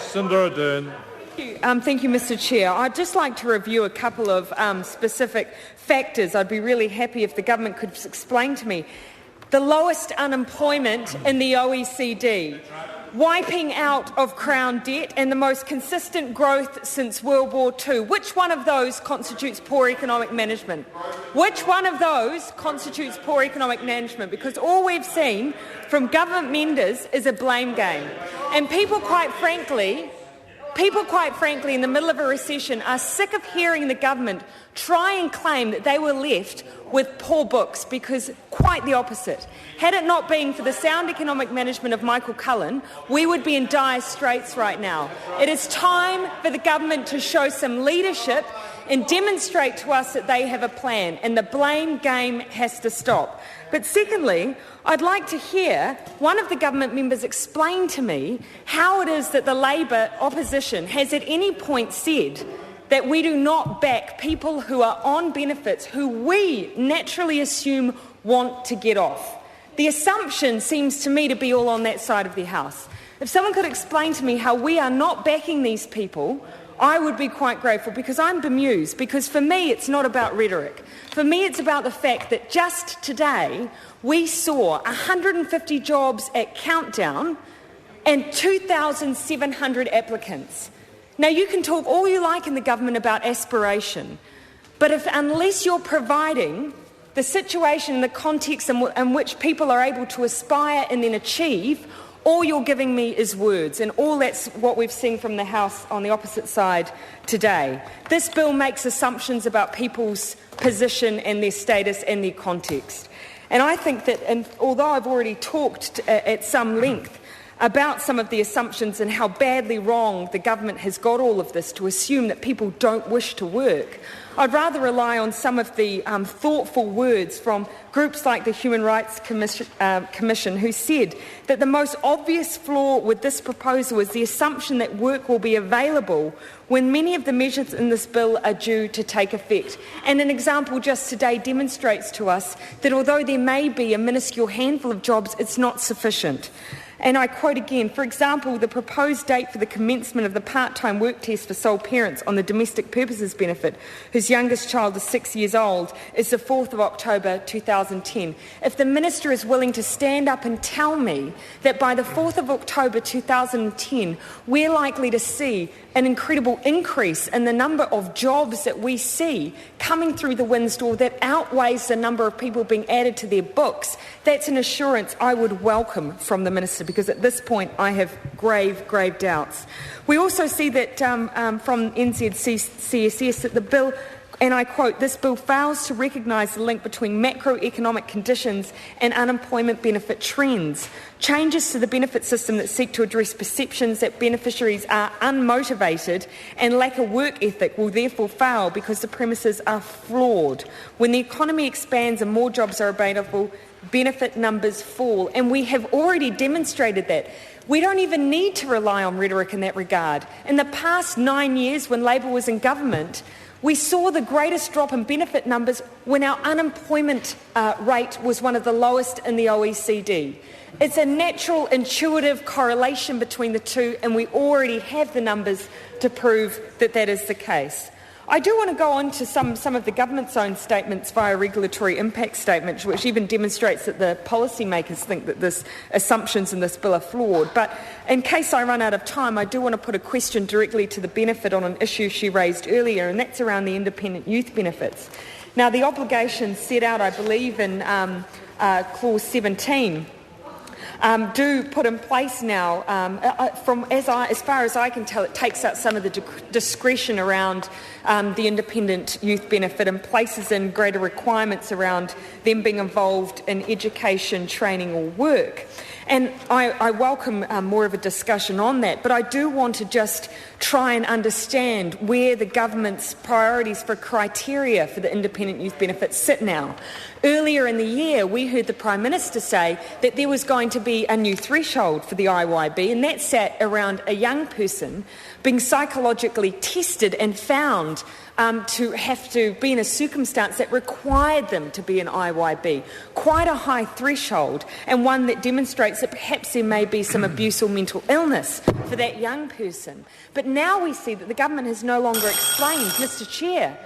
Jacinda Ardern. Thank you, Mr. Chair. I'd just like to review a couple of specific factors. I'd be really happy if the government could explain to me. The lowest unemployment in the OECD, wiping out of Crown debt, and the most consistent growth since World War II. Which one of those constitutes poor economic management? Which one of those constitutes poor economic management? Because all we've seen from government members is a blame game. And people, quite frankly, in the middle of a recession, are sick of hearing the government try and claim that they were left with poor books, because quite the opposite. Had it not been for the sound economic management of Michael Cullen, we would be in dire straits right now. It is time for the government to show some leadership and demonstrate to us that they have a plan, and the blame game has to stop. But secondly, I'd like to hear one of the government members explain to me how it is that the Labor opposition has at any point said that we do not back people who are on benefits who we naturally assume want to get off. The assumption seems to me to be all on that side of the House. If someone could explain to me how we are not backing these people, I would be quite grateful, because I'm bemused, because for me it's not about rhetoric. For me it's about the fact that just today we saw 150 jobs at Countdown and 2,700 applicants. Now, you can talk all you like in the government about aspiration, but unless you're providing the situation and the context in which people are able to aspire and then achieve, all you're giving me is words, and all that's what we've seen from the House on the opposite side today. This bill makes assumptions about people's position and their status and their context. And I think that, and although I've already talked at some length about some of the assumptions and how badly wrong the government has got all of this to assume that people don't wish to work, I'd rather rely on some of the thoughtful words from groups like the Human Rights Commission, who said that the most obvious flaw with this proposal is the assumption that work will be available when many of the measures in this bill are due to take effect. And an example just today demonstrates to us that although there may be a minuscule handful of jobs, it's not sufficient. And I quote again, for example, the proposed date for the commencement of the part-time work test for sole parents on the domestic purposes benefit, whose youngest child is 6 years old, is the 4th of October 2010. If the Minister is willing to stand up and tell me that by the 4th of October 2010, we're likely to see an incredible increase in the number of jobs that we see coming through the WINS door that outweighs the number of people being added to their books, that's an assurance I would welcome from the Minister, because at this point I have grave doubts. We also see that from NZCSS that the bill, and I quote, "This bill fails to recognise the link between macroeconomic conditions and unemployment benefit trends. Changes to the benefit system that seek to address perceptions that beneficiaries are unmotivated and lack a work ethic will therefore fail because the premises are flawed. When the economy expands and more jobs are available, benefit numbers fall." And we have already demonstrated that. We don't even need to rely on rhetoric in that regard. In the past 9 years, when Labor was in government, we saw the greatest drop in benefit numbers when our unemployment rate was one of the lowest in the OECD. It's a natural, intuitive correlation between the two, and we already have the numbers to prove that that is the case. I do want to go on to some of the government's own statements via regulatory impact statements, which even demonstrates that the policymakers think that the assumptions in this bill are flawed. But in case I run out of time, I do want to put a question directly to the benefit on an issue she raised earlier, and that's around the independent youth benefits. Now, the obligations set out, I believe, in Clause 17 do put in place now, as far as I can tell, it takes out some of the discretion around the independent youth benefit and places in greater requirements around them being involved in education, training or work. And I welcome more of a discussion on that, but I do want to just try and understand where the government's priorities for criteria for the independent youth benefit sit now. Earlier in the year, we heard the Prime Minister say that there was going to be a new threshold for the IYB, and that sat around a young person being psychologically tested and found to have to be in a circumstance that required them to be an IYB. Quite a high threshold, and one that demonstrates that perhaps there may be some abuse or mental illness for that young person. But now we see that the government has no longer explained, Mr Chair,